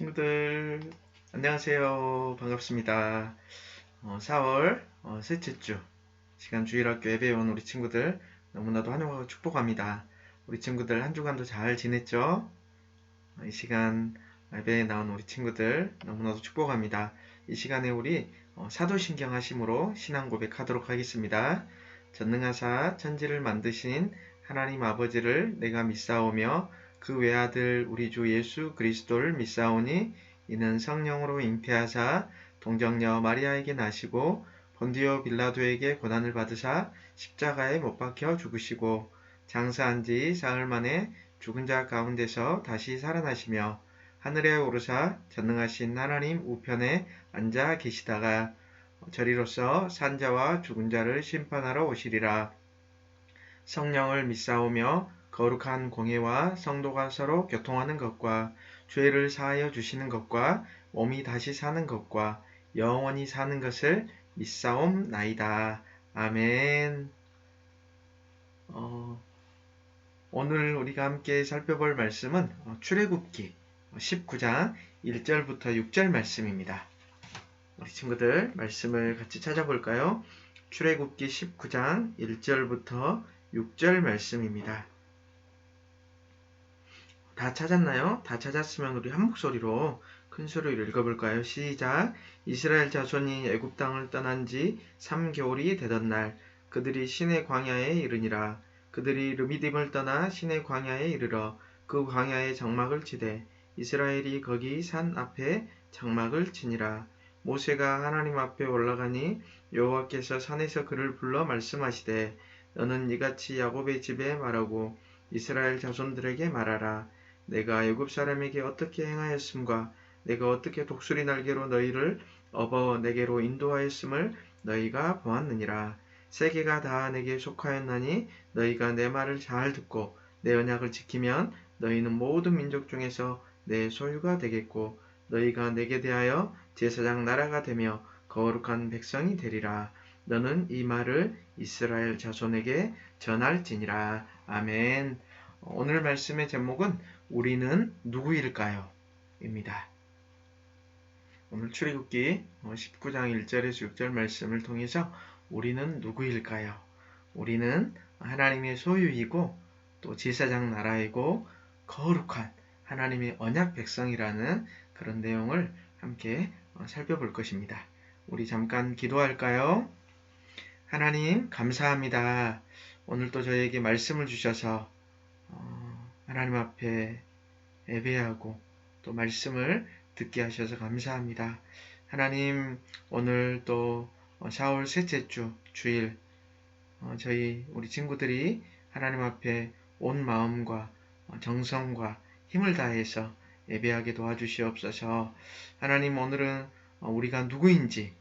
친구들 안녕하세요. 반갑습니다. 4월 셋째 주 시간 주일학교 예배에 온 우리 친구들 너무나도 환영하고 축복합니다. 우리 친구들 한 주간도 잘 지냈죠? 이 시간 예배에 나온 우리 친구들 너무나도 축복합니다. 이 시간에 우리 사도신경 하심으로 신앙 고백하도록 하겠습니다. 전능하사 천지를 만드신 하나님 아버지를 내가 믿사오며 그 외아들 우리 주 예수 그리스도를 믿사오니 이는 성령으로 잉태하사 동정녀 마리아에게 나시고 본디오 빌라도에게 고난을 받으사 십자가에 못 박혀 죽으시고 장사한 지 사흘 만에 죽은 자 가운데서 다시 살아나시며 하늘에 오르사 전능하신 하나님 우편에 앉아 계시다가 저리로서 산자와 죽은 자를 심판하러 오시리라. 성령을 믿사오며 거룩한 공예와 성도가 서로 교통하는 것과 죄를 사하여 주시는 것과 몸이 다시 사는 것과 영원히 사는 것을 믿사옵나이다. 아멘. 오늘 우리가 함께 살펴볼 말씀은 출애굽기 19장 1절부터 6절 말씀입니다. 우리 친구들 말씀을 같이 찾아볼까요? 출애굽기 19장 1절부터 6절 말씀입니다. 다 찾았나요? 다 찾았으면 우리 한 목소리로 큰 소리로 읽어볼까요? 시작! 이스라엘 자손이 애굽 땅을 떠난 지 3개월이 되던 날 그들이 시내 광야에 이르니라. 그들이 르비딤을 떠나 시내 광야에 이르러 그 광야에 장막을 치되 이스라엘이 거기 산 앞에 장막을 치니라. 모세가 하나님 앞에 올라가니 여호와께서 산에서 그를 불러 말씀하시되 너는 이같이 야곱의 집에 말하고 이스라엘 자손들에게 말하라. 내가 애굽 사람에게 어떻게 행하였음과 내가 어떻게 독수리 날개로 너희를 업어 내게로 인도하였음을 너희가 보았느니라. 세계가 다 내게 속하였나니 너희가 내 말을 잘 듣고 내 언약을 지키면 너희는 모든 민족 중에서 내 소유가 되겠고 너희가 내게 대하여 제사장 나라가 되며 거룩한 백성이 되리라. 너는 이 말을 이스라엘 자손에게 전할지니라. 아멘. 오늘 말씀의 제목은 우리는 누구일까요? 입니다. 오늘 출애굽기 19장 1절에서 6절 말씀을 통해서 우리는 누구일까요? 우리는 하나님의 소유이고 또 제사장 나라이고 거룩한 하나님의 언약 백성이라는 그런 내용을 함께 살펴볼 것입니다. 우리 잠깐 기도할까요? 하나님 감사합니다. 오늘도 저에게 말씀을 주셔서 하나님 앞에 예배하고 또 말씀을 듣게 하셔서 감사합니다. 하나님 오늘 또 4월 셋째 주 주일 저희 우리 친구들이 하나님 앞에 온 마음과 정성과 힘을 다해서 예배하게 도와주시옵소서. 하나님 오늘은 우리가 누구인지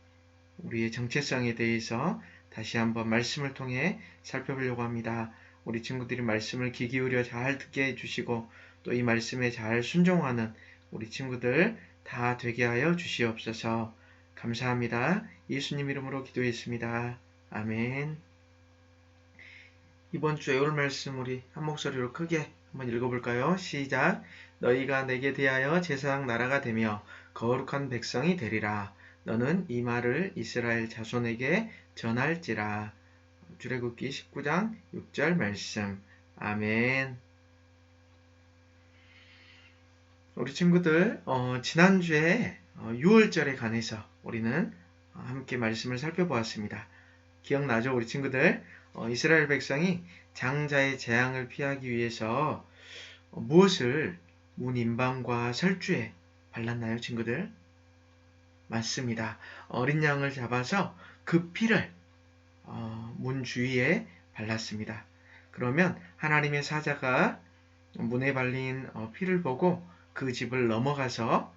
우리의 정체성에 대해서 다시 한번 말씀을 통해 살펴보려고 합니다. 우리 친구들이 말씀을 귀 기울여 잘 듣게 해주시고 또 이 말씀에 잘 순종하는 우리 친구들 다 되게 하여 주시옵소서. 감사합니다. 예수님 이름으로 기도했습니다. 아멘. 이번 주 애울 말씀 우리 한 목소리로 크게 한번 읽어볼까요? 시작! 너희가 내게 대하여 제사장 나라가 되며 거룩한 백성이 되리라. 너는 이 말을 이스라엘 자손에게 전할지라. 출애굽기 19장 6절 말씀. 아멘. 우리 친구들 지난주에 6월절에 관해서 우리는 함께 말씀을 살펴보았습니다. 기억나죠? 우리 친구들 이스라엘 백성이 장자의 재앙을 피하기 위해서 무엇을 문 인방과 설주에 발랐나요, 친구들? 맞습니다. 어린 양을 잡아서 그 피를 문 주위에 발랐습니다. 그러면 하나님의 사자가 문에 발린 피를 보고 그 집을 넘어가서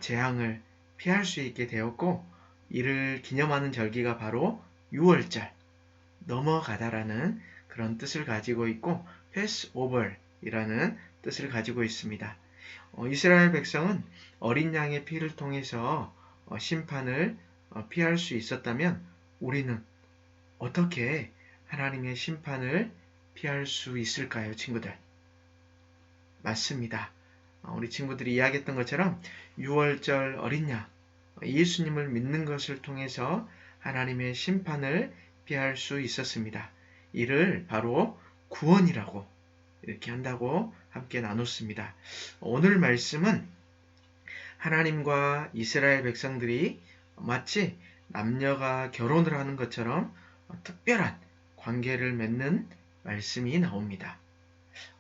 재앙을 피할 수 있게 되었고 이를 기념하는 절기가 바로 6월절 넘어가다라는 그런 뜻을 가지고 있고 패스오버이라는 뜻을 가지고 있습니다. 이스라엘 백성은 어린 양의 피를 통해서 심판을 피할 수 있었다면 우리는 어떻게 하나님의 심판을 피할 수 있을까요, 친구들? 맞습니다. 우리 친구들이 이야기했던 것처럼 6월절 어린 양, 예수님을 믿는 것을 통해서 하나님의 심판을 피할 수 있었습니다. 이를 바로 구원이라고 이렇게 한다고 함께 나눴습니다. 오늘 말씀은 하나님과 이스라엘 백성들이 마치 남녀가 결혼을 하는 것처럼 특별한 관계를 맺는 말씀이 나옵니다.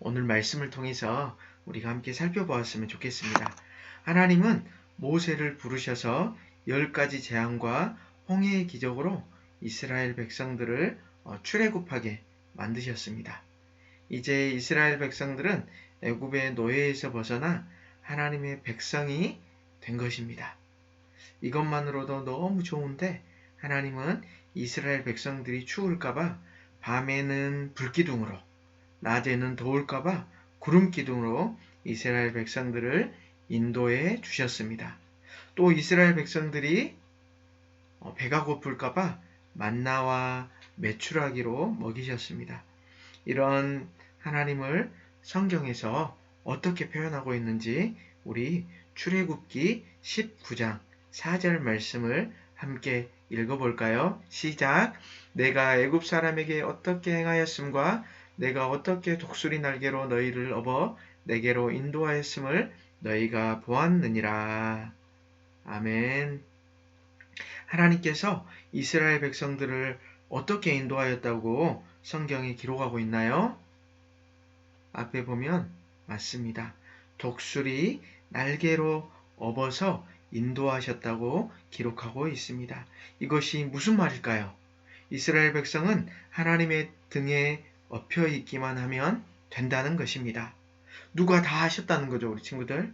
오늘 말씀을 통해서 우리가 함께 살펴보았으면 좋겠습니다. 하나님은 모세를 부르셔서 10가지 재앙과 홍해의 기적으로 이스라엘 백성들을 출애굽하게 만드셨습니다. 이제 이스라엘 백성들은 애굽의 노예에서 벗어나 하나님의 백성이 된 것입니다. 이것만으로도 너무 좋은데 하나님은 이스라엘 백성들이 추울까봐 밤에는 불기둥으로, 낮에는 더울까봐 구름기둥으로 이스라엘 백성들을 인도해 주셨습니다. 또 이스라엘 백성들이 배가 고플까봐 만나와 메추라기로 먹이셨습니다. 이런 하나님을 성경에서 어떻게 표현하고 있는지 우리 출애굽기 19장 4절 말씀을 함께 읽어볼까요? 시작! 내가 애굽 사람에게 어떻게 행하였음과 내가 어떻게 독수리 날개로 너희를 업어 내게로 인도하였음을 너희가 보았느니라. 아멘. 하나님께서 이스라엘 백성들을 어떻게 인도하였다고 성경에 기록하고 있나요? 앞에 보면 맞습니다. 독수리 날개로 업어서 인도하셨다고 기록하고 있습니다. 이것이 무슨 말일까요? 이스라엘 백성은 하나님의 등에 엎여 있기만 하면 된다는 것입니다. 누가 다 하셨다는 거죠, 우리 친구들?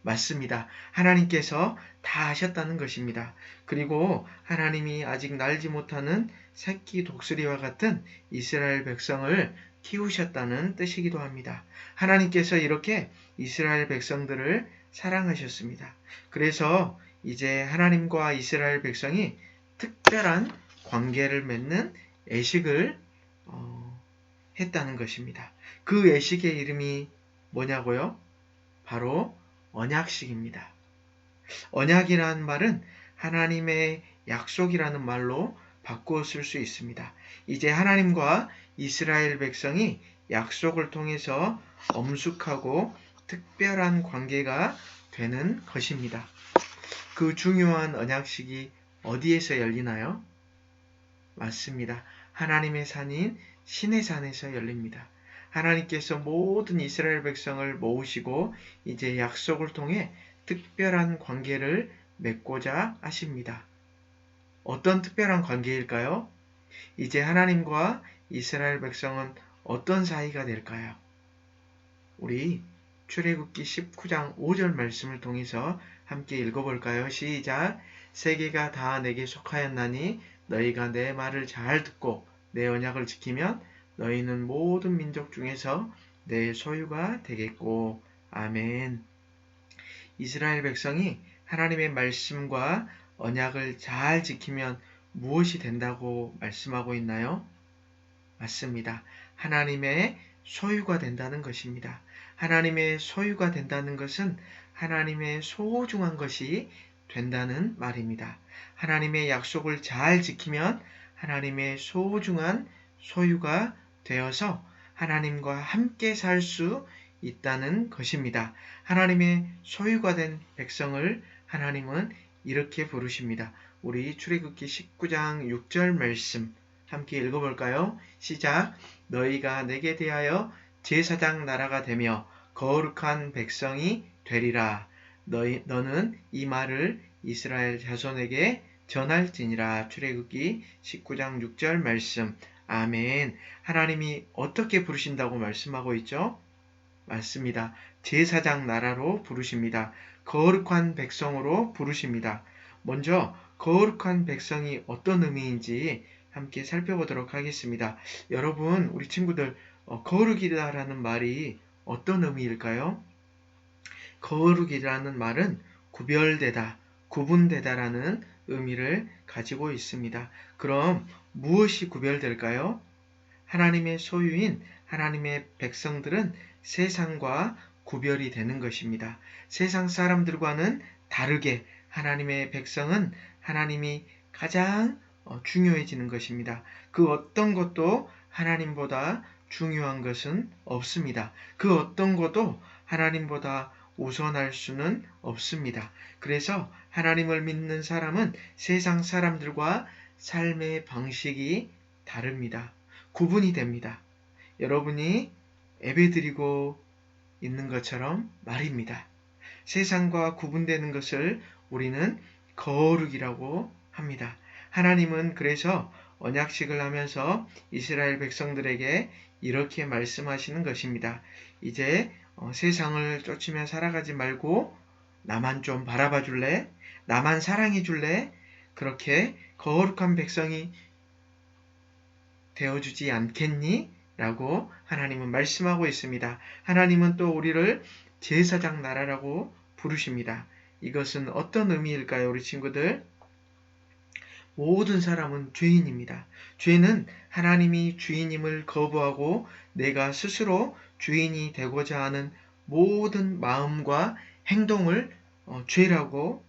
맞습니다. 하나님께서 다 하셨다는 것입니다. 그리고 하나님이 아직 날지 못하는 새끼 독수리와 같은 이스라엘 백성을 키우셨다는 뜻이기도 합니다. 하나님께서 이렇게 이스라엘 백성들을 사랑하셨습니다. 그래서 이제 하나님과 이스라엘 백성이 특별한 관계를 맺는 애식을 했다는 것입니다. 그 애식의 이름이 뭐냐고요? 바로 언약식입니다. 언약이라는 말은 하나님의 약속이라는 말로 바꾸어 쓸 수 있습니다. 이제 하나님과 이스라엘 백성이 약속을 통해서 엄숙하고 특별한 관계가 되는 것입니다. 그 중요한 언약식이 어디에서 열리나요? 맞습니다. 하나님의 산인 시내산에서 열립니다. 하나님께서 모든 이스라엘 백성을 모으시고 이제 약속을 통해 특별한 관계를 맺고자 하십니다. 어떤 특별한 관계일까요? 이제 하나님과 이스라엘 백성은 어떤 사이가 될까요? 우리 출애굽기 19장 5절 말씀을 통해서 함께 읽어볼까요? 시작! 세계가 다 내게 속하였나니 너희가 내 말을 잘 듣고 내 언약을 지키면 너희는 모든 민족 중에서 내 소유가 되겠고. 아멘. 이스라엘 백성이 하나님의 말씀과 언약을 잘 지키면 무엇이 된다고 말씀하고 있나요? 맞습니다. 하나님의 소유가 된다는 것입니다. 하나님의 소유가 된다는 것은 하나님의 소중한 것이 된다는 말입니다. 하나님의 약속을 잘 지키면 하나님의 소중한 소유가 되어서 하나님과 함께 살 수 있다는 것입니다. 하나님의 소유가 된 백성을 하나님은 이렇게 부르십니다. 우리 출애굽기 19장 6절 말씀 함께 읽어볼까요? 시작! 너희가 내게 대하여 제사장 나라가 되며 거룩한 백성이 되리라. 너는 이 말을 이스라엘 자손에게 전할지니라. 출애굽기 19장 6절 말씀. 아멘. 하나님이 어떻게 부르신다고 말씀하고 있죠? 맞습니다. 제사장 나라로 부르십니다. 거룩한 백성으로 부르십니다. 먼저 거룩한 백성이 어떤 의미인지 함께 살펴보도록 하겠습니다. 여러분, 우리 친구들, 거룩이라는 말이 어떤 의미일까요? 거룩이라는 말은 구별되다, 구분되다라는 의미를 가지고 있습니다. 그럼 무엇이 구별될까요? 하나님의 소유인 하나님의 백성들은 세상과 구별이 되는 것입니다. 세상 사람들과는 다르게 하나님의 백성은 하나님이 가장 중요해지는 것입니다. 그 어떤 것도 하나님보다 중요한 것은 없습니다. 그 어떤 것도 하나님보다 우선할 수는 없습니다. 그래서 하나님을 믿는 사람은 세상 사람들과 삶의 방식이 다릅니다. 구분이 됩니다. 여러분이 예배드리고 있는 것처럼 말입니다. 세상과 구분되는 것을 우리는 거룩이라고 합니다. 하나님은 그래서 언약식을 하면서 이스라엘 백성들에게 이렇게 말씀하시는 것입니다. 이제 세상을 쫓으며 살아가지 말고 나만 좀 바라봐 줄래? 나만 사랑해 줄래? 그렇게 거룩한 백성이 되어주지 않겠니? 라고 하나님은 말씀하고 있습니다. 하나님은 또 우리를 제사장 나라라고 부르십니다. 이것은 어떤 의미일까요, 우리 친구들? 모든 사람은 죄인입니다. 죄는 하나님이 주인임을 거부하고 내가 스스로 주인이 되고자 하는 모든 마음과 행동을 죄라고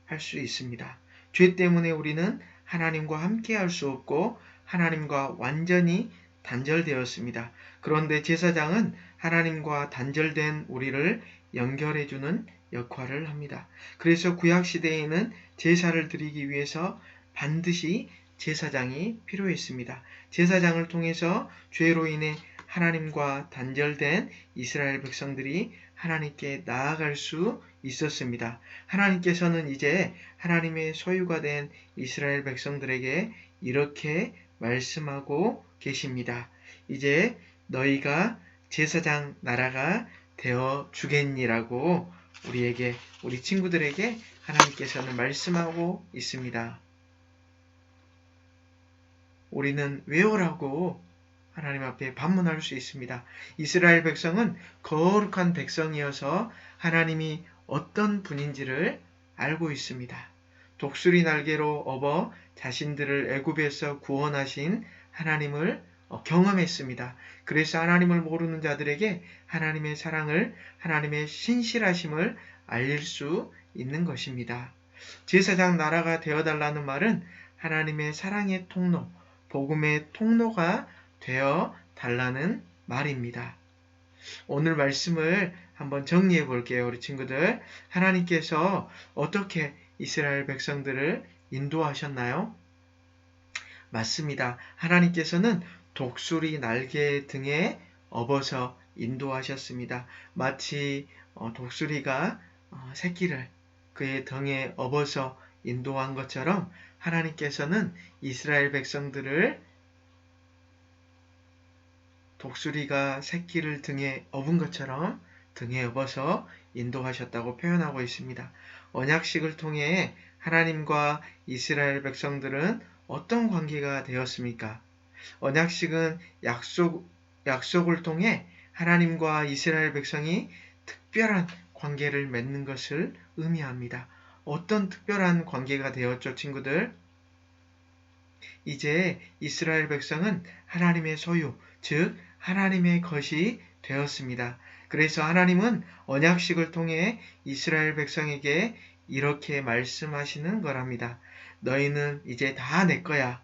할 수 있습니다. 죄 때문에 우리는 하나님과 함께 할 수 없고 하나님과 완전히 단절되었습니다. 그런데 제사장은 하나님과 단절된 우리를 연결해주는 역할을 합니다. 그래서 구약시대에는 제사를 드리기 위해서 반드시 제사장이 필요했습니다. 제사장을 통해서 죄로 인해 하나님과 단절된 이스라엘 백성들이 하나님께 나아갈 수 있었습니다. 하나님께서는 이제 하나님의 소유가 된 이스라엘 백성들에게 이렇게 말씀하고 계십니다. 이제 너희가 제사장 나라가 되어 주겠니라고 우리 친구들에게 하나님께서는 말씀하고 있습니다. 우리는 외우라고 하나님 앞에 반문할 수 있습니다. 이스라엘 백성은 거룩한 백성이어서 하나님이 어떤 분인지를 알고 있습니다. 독수리 날개로 업어 자신들을 애굽에서 구원하신 하나님을 경험했습니다. 그래서 하나님을 모르는 자들에게 하나님의 사랑을, 하나님의 신실하심을 알릴 수 있는 것입니다. 제사장 나라가 되어달라는 말은 하나님의 사랑의 통로, 복음의 통로가 되어 달라는 말입니다. 오늘 말씀을 한번 정리해 볼게요, 우리 친구들. 하나님께서 어떻게 이스라엘 백성들을 인도하셨나요? 맞습니다. 하나님께서는 독수리 날개 등에 업어서 인도하셨습니다. 마치 독수리가 새끼를 그의 등에 업어서 인도한 것처럼 하나님께서는 이스라엘 백성들을 독수리가 새끼를 등에 업은 것처럼 등에 업어서 인도하셨다고 표현하고 있습니다. 언약식을 통해 하나님과 이스라엘 백성들은 어떤 관계가 되었습니까? 언약식은 약속을 통해 하나님과 이스라엘 백성이 특별한 관계를 맺는 것을 의미합니다. 어떤 특별한 관계가 되었죠, 친구들? 이제 이스라엘 백성은 하나님의 소유, 즉 하나님의 것이 되었습니다. 그래서 하나님은 언약식을 통해 이스라엘 백성에게 이렇게 말씀하시는 거랍니다. 너희는 이제 다 내 거야.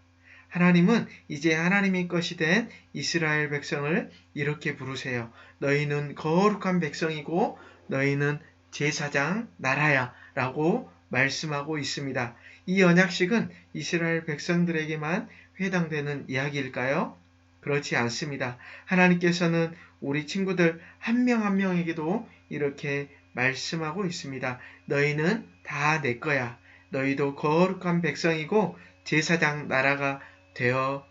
하나님은 이제 하나님의 것이 된 이스라엘 백성을 이렇게 부르세요. 너희는 거룩한 백성이고 너희는 제사장 나라야 라고 말씀하고 있습니다. 이 언약식은 이스라엘 백성들에게만 해당되는 이야기일까요? 그렇지 않습니다. 하나님께서는 우리 친구들 한 명 한 명에게도 이렇게 말씀하고 있습니다. 너희는 다 내 거야. 너희도 거룩한 백성이고 제사장 나라가 되어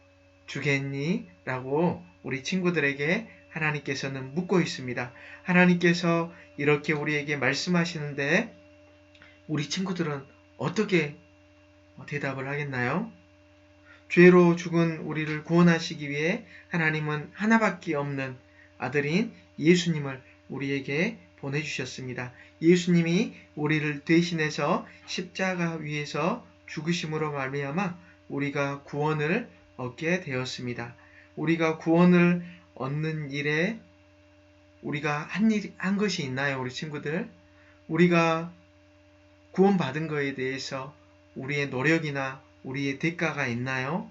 주겠니? 라고 우리 친구들에게 하나님께서는 묻고 있습니다. 하나님께서 이렇게 우리에게 말씀하시는데 우리 친구들은 어떻게 대답을 하겠나요? 죄로 죽은 우리를 구원하시기 위해 하나님은 하나밖에 없는 아들인 예수님을 우리에게 보내주셨습니다. 예수님이 우리를 대신해서 십자가 위에서 죽으심으로 말미암아 우리가 구원을 얻게 되었습니다. 우리가 구원을 얻는 일에 우리가 한 것이 있나요, 우리 친구들? 우리가 구원받은 것에 대해서 우리의 노력이나 우리의 대가가 있나요?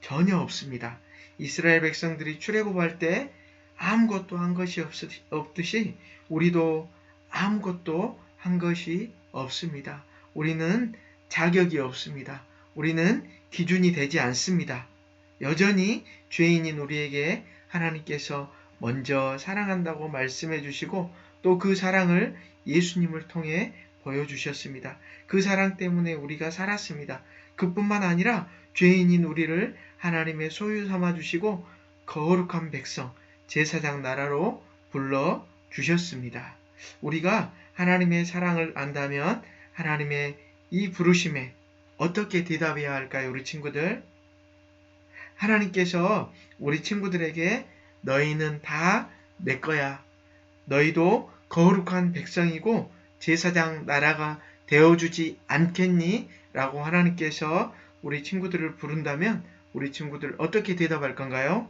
전혀 없습니다. 이스라엘 백성들이 출애굽할 때 아무것도 한 것이 없듯이 우리도 아무것도 한 것이 없습니다. 우리는 자격이 없습니다. 우리는 기준이 되지 않습니다. 여전히 죄인인 우리에게 하나님께서 먼저 사랑한다고 말씀해 주시고 또 그 사랑을 예수님을 통해 보여주셨습니다. 그 사랑 때문에 우리가 살았습니다. 그뿐만 아니라 죄인인 우리를 하나님의 소유 삼아 주시고 거룩한 백성, 제사장 나라로 불러 주셨습니다. 우리가 하나님의 사랑을 안다면 하나님의 이 부르심에 어떻게 대답해야 할까요, 우리 친구들? 하나님께서 우리 친구들에게 너희는 다 내 거야. 너희도 거룩한 백성이고 제사장 나라가 되어주지 않겠니? 라고 하나님께서 우리 친구들을 부른다면 우리 친구들 어떻게 대답할 건가요?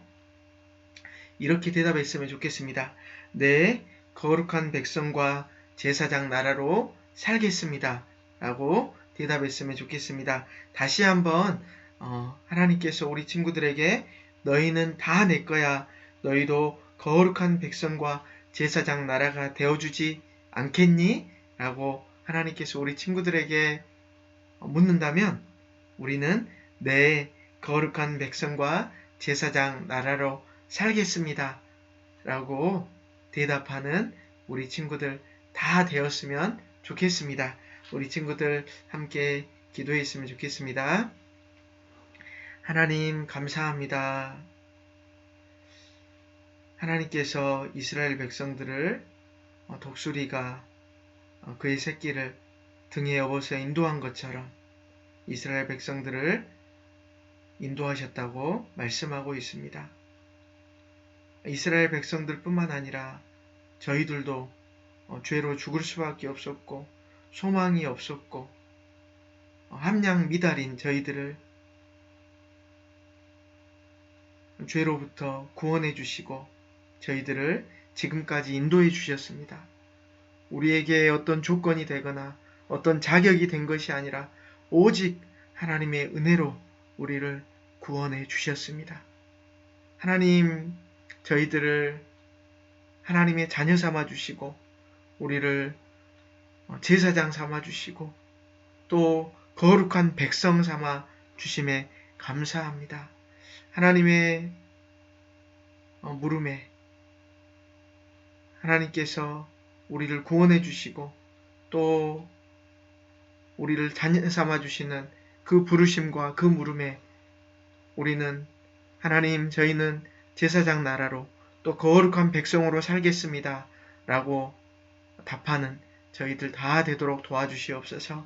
이렇게 대답했으면 좋겠습니다. 네, 거룩한 백성과 제사장 나라로 살겠습니다. 라고 대답했으면 좋겠습니다. 다시 한번 하나님께서 우리 친구들에게 너희는 다 내 거야. 너희도 거룩한 백성과 제사장 나라가 되어주지 않겠니? 라고 하나님께서 우리 친구들에게 묻는다면 우리는 네, 거룩한 백성과 제사장 나라로 살겠습니다. 라고 대답하는 우리 친구들 다 되었으면 좋겠습니다. 우리 친구들 함께 기도했으면 좋겠습니다. 하나님 감사합니다. 하나님께서 이스라엘 백성들을 독수리가 그의 새끼를 등에 업어서 인도한 것처럼 이스라엘 백성들을 인도하셨다고 말씀하고 있습니다. 이스라엘 백성들뿐만 아니라 저희들도 죄로 죽을 수밖에 없었고 소망이 없었고 함량 미달인 저희들을 죄로부터 구원해 주시고 저희들을 지금까지 인도해 주셨습니다. 우리에게 어떤 조건이 되거나 어떤 자격이 된 것이 아니라 오직 하나님의 은혜로 우리를 구원해 주셨습니다. 하나님, 저희들을 하나님의 자녀 삼아 주시고 우리를 제사장 삼아 주시고 또 거룩한 백성 삼아 주심에 감사합니다. 하나님의 물음에 하나님께서 우리를 구원해 주시고 또 우리를 자녀 삼아 주시는 그 부르심과 그 물음에 우리는 하나님, 저희는 제사장 나라로 또 거룩한 백성으로 살겠습니다. 라고 답하는 저희들 다 되도록 도와주시옵소서.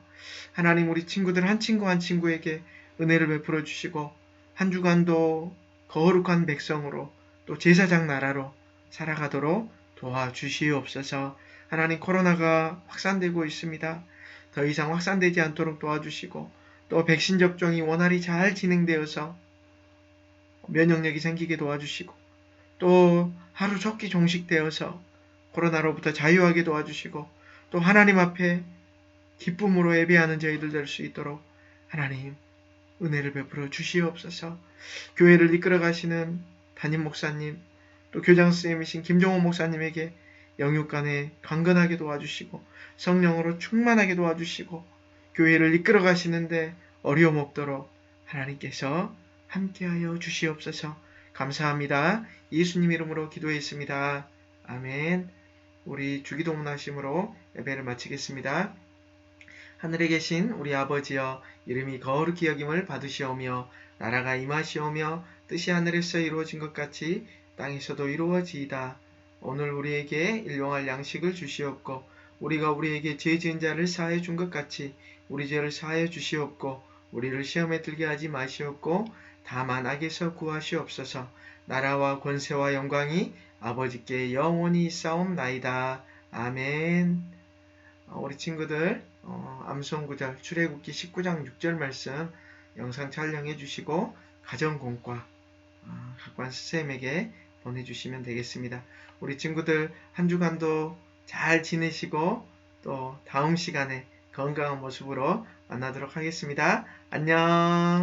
하나님, 우리 친구들 한 친구 한 친구에게 은혜를 베풀어 주시고 한 주간도 거룩한 백성으로 또 제사장 나라로 살아가도록 도와주시옵소서. 하나님, 코로나가 확산되고 있습니다. 더 이상 확산되지 않도록 도와주시고 또 백신 접종이 원활히 잘 진행되어서 면역력이 생기게 도와주시고 또 하루 적기 종식되어서 코로나로부터 자유하게 도와주시고 또 하나님 앞에 기쁨으로 예배하는 저희들 될 수 있도록 하나님 은혜를 베풀어 주시옵소서. 교회를 이끌어 가시는 담임 목사님 또 교장 선생님이신 김종호 목사님에게 영육간에 강건하게 도와주시고 성령으로 충만하게 도와주시고 교회를 이끌어 가시는데 어려움 없도록 하나님께서 함께하여 주시옵소서. 감사합니다. 예수님 이름으로 기도했습니다. 아멘. 우리 주기도문 하심으로 예배를 마치겠습니다. 하늘에 계신 우리 아버지여, 이름이 거룩히 여김을 받으시오며 나라가 임하시오며 뜻이 하늘에서 이루어진 것 같이 땅에서도 이루어지이다. 오늘 우리에게 일용할 양식을 주시옵고 우리가 우리에게 죄 지은 자를 사하여 준 것 같이 우리 죄를 사하여 주시옵고 우리를 시험에 들게 하지 마시옵고 다만 악에서 구하시옵소서. 나라와 권세와 영광이 아버지께 영원히 있사옵나이다. 아멘. 우리 친구들 암송구절 출애굽기 19장 6절 말씀 영상 촬영해 주시고 가정공과 학관 선생님에게 보내주시면 되겠습니다. 우리 친구들 한 주간도 잘 지내시고 또 다음 시간에 건강한 모습으로 만나도록 하겠습니다. 안녕.